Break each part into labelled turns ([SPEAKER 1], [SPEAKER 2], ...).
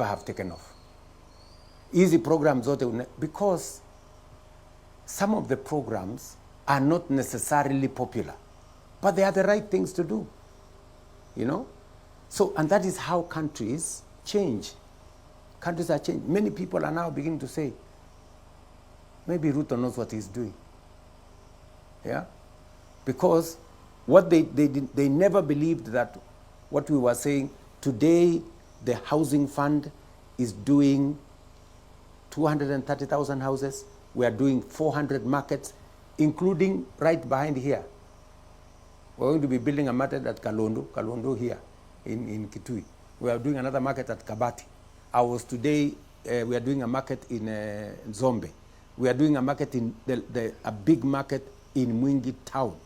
[SPEAKER 1] have taken off. Easy programs, because some of the programs are not necessarily popular, but they are the right things to do, you know? So, and that is how countries change. Countries are changing. Many people are now beginning to say, maybe Ruto knows what he's doing. Yeah? Because what they never believed that what we were saying, today the housing fund is doing 230,000 houses. We are doing 400 markets, including right behind here. We're going to be building a market at Kalondo here in Kitui. We are doing another market at Kabati. We are doing a market in Zombe. We are doing a market in a big market in Mwingi town.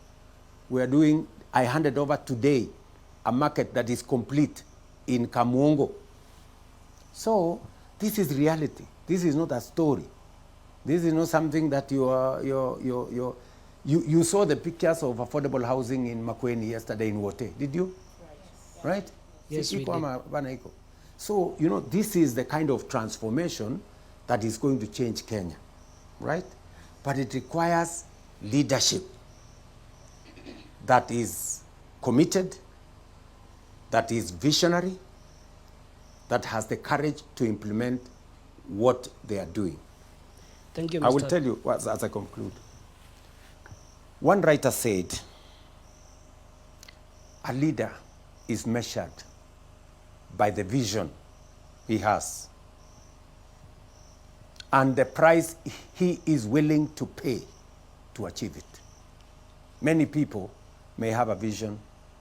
[SPEAKER 1] I handed over today a market that is complete in Kamuongo. So this is reality. This is not a story. This is not something that you saw the pictures of affordable housing in Makueni yesterday in Wote, did you? Right?
[SPEAKER 2] Yes, we did.
[SPEAKER 1] So, you know, this is the kind of transformation that is going to change Kenya, right? But it requires leadership that is committed, that is visionary, that has the courage to implement what they are doing.
[SPEAKER 2] Thank you, Mr.
[SPEAKER 1] I will tell you, as I conclude. One writer said, a leader is measured by the vision he has and the price he is willing to pay to achieve it. Many people may have a vision,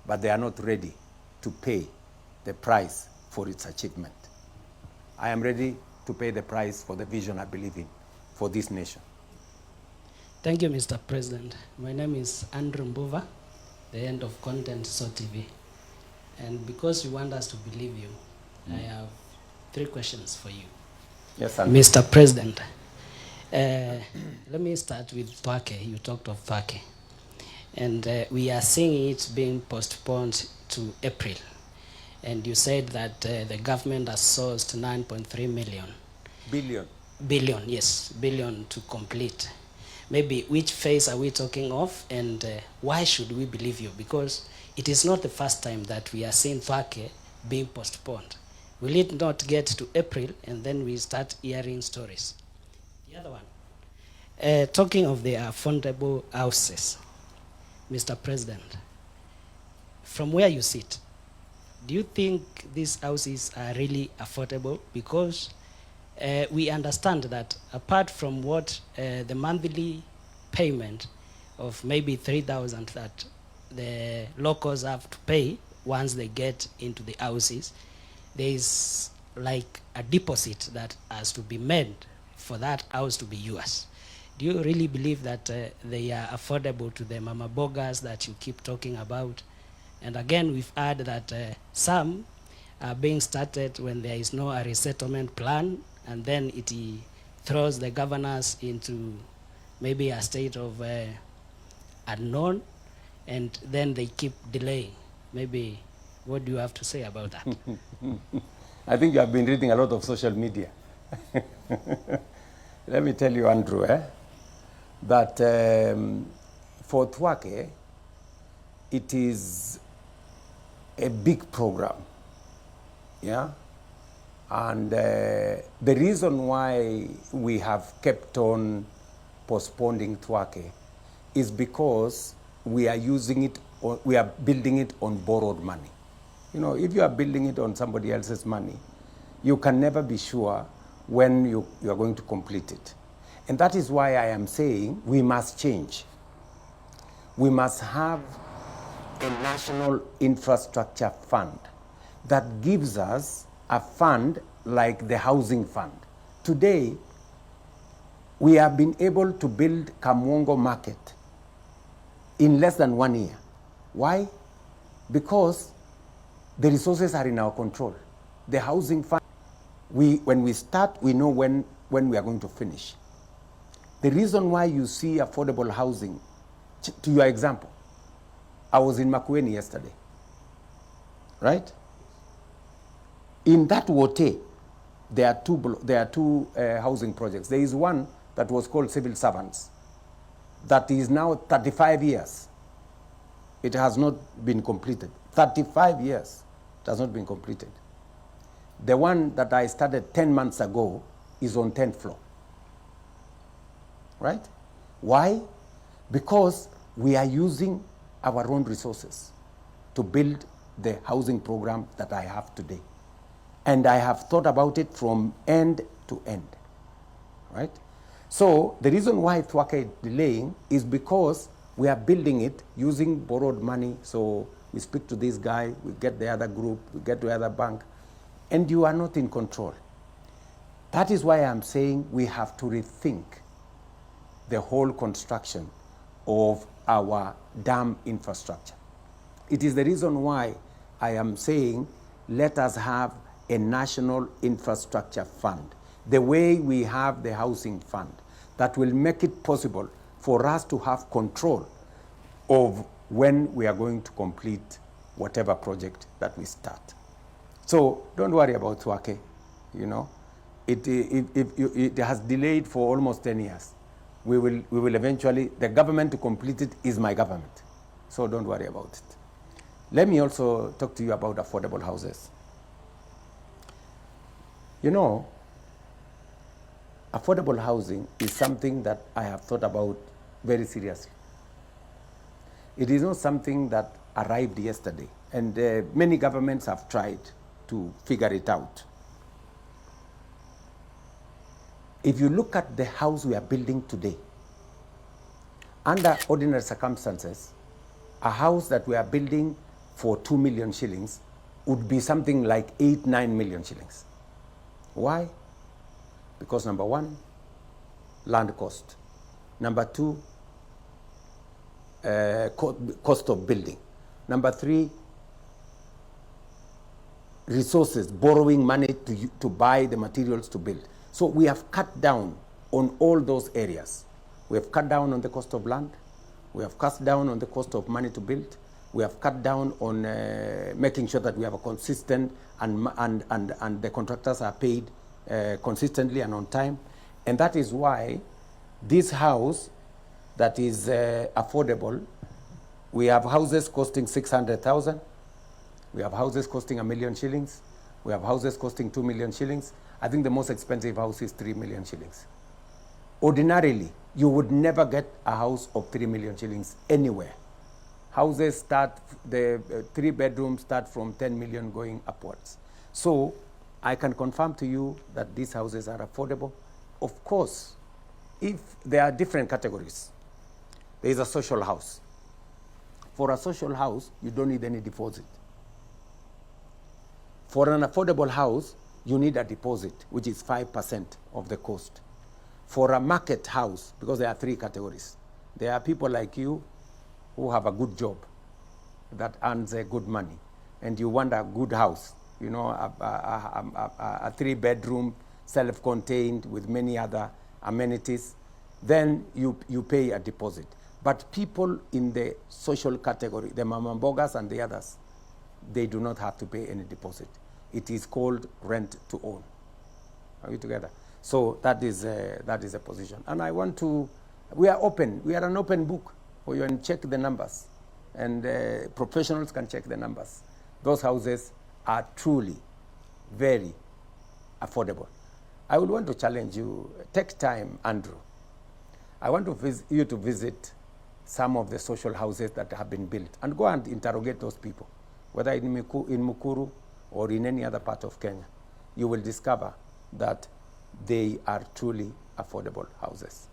[SPEAKER 1] but they are not ready to pay the price for its achievement. I am ready to pay the price for the vision I believe in for this nation.
[SPEAKER 2] Thank you, Mr. President. My name is Andrew Mbuva, the end of content SOTV. And because you want us to believe you, I have 3 questions for you.
[SPEAKER 1] Yes, Andrew.
[SPEAKER 2] Mr. President, let me start with Thwake. You talked of Thwake. And we are seeing it being postponed to April. And you said that the government has sourced 9.3 million. Billion, yes, billion to complete. Maybe which phase are we talking of, and why should we believe you? Because it is not the first time that we are seeing Thwake being postponed. Will it not get to April and then we start hearing stories? The other one, talking of the affordable houses, Mr. President, from where you sit, do you think these houses are really affordable? Because we understand that apart from what the monthly payment of maybe 3,000 that the locals have to pay once they get into the houses, there is like a deposit that has to be made for that house to be yours. Do you really believe that they are affordable to the Mama Mbogas that you keep talking about? And again, we've heard that some are being started when there is no resettlement plan, and then it throws the governors into maybe a state of unknown, and then they keep delaying. Maybe, what do you have to say about that?
[SPEAKER 1] I think you have been reading a lot of social media. Let me tell you, Andrew, that for Thwake, it is a big program, yeah? And the reason why we have kept on postponing Thwake is because we are using it, or we are building it on borrowed money. You know, if you are building it on somebody else's money, you can never be sure when you are going to complete it. And that is why I am saying we must change. We must have a national infrastructure fund that gives us a fund like the housing fund. Today, we have been able to build Kamuongo market in less than 1 year. Why? Because the resources are in our control. The housing fund, when we start, we know when we are going to finish. The reason why you see affordable housing, to your example, I was in Makueni yesterday, right? In that Wote, there are two housing projects. There is one that was called Civil Servants, that is now 35 years. It has not been completed. 35 years, it has not been completed. The one that I started 10 months ago is on 10th floor. Right? Why? Because we are using our own resources to build the housing program that I have today. And I have thought about it from end to end. Right? So the reason why Thwake is delaying is because we are building it using borrowed money. So we speak to this guy, we get the other group, we get to the other bank, and you are not in control. That is why I'm saying we have to rethink the whole construction of our dam infrastructure. It is the reason why I am saying let us have a national infrastructure fund, the way we have the housing fund, that will make it possible for us to have control of when we are going to complete whatever project that we start. So don't worry about Thwake, you know. It has delayed for almost 10 years. We will eventually, the government to complete it is my government. So don't worry about it. Let me also talk to you about affordable houses. You know, affordable housing is something that I have thought about very seriously. It is not something that arrived yesterday, and many governments have tried to figure it out. If you look at the house we are building today, under ordinary circumstances, a house that we are building for 2 million shillings would be something like 8-9 million shillings. Why? Because number one, land cost. Number two, cost of building. Number three, resources, borrowing money to buy the materials to build. So we have cut down on all those areas. We have cut down on the cost of land. We have cut down on the cost of money to build. We have cut down on making sure that we have a consistent and the contractors are paid consistently and on time. And that is why this house that is affordable, we have houses costing 600,000. We have houses costing 1 million shillings. We have houses costing 2 million shillings. I think the most expensive house is 3 million shillings. Ordinarily, you would never get a house of 3 million shillings anywhere. Houses start, the 3 bedrooms start from 10 million going upwards. So I can confirm to you that these houses are affordable. Of course, if there are different categories, there is a social house. For a social house, you don't need any deposit. For an affordable house, you need a deposit, which is 5% of the cost. For a market house, because there are 3 categories, there are people like you who have a good job that earns good money, and you want a good house, you know, a 3-bedroom, self-contained with many other amenities, then you pay a deposit. But people in the social category, the Mama Mbogas and the others, they do not have to pay any deposit. It is called rent to own. Are we together? So that is a position. And I want to, we are open. We are an open book for you, and check the numbers. And professionals can check the numbers. Those houses are truly very affordable. I would want to challenge you, take time, Andrew. I want you to visit some of the social houses that have been built and go and interrogate those people, whether in Mukuru or in any other part of Kenya. You will discover that they are truly affordable houses.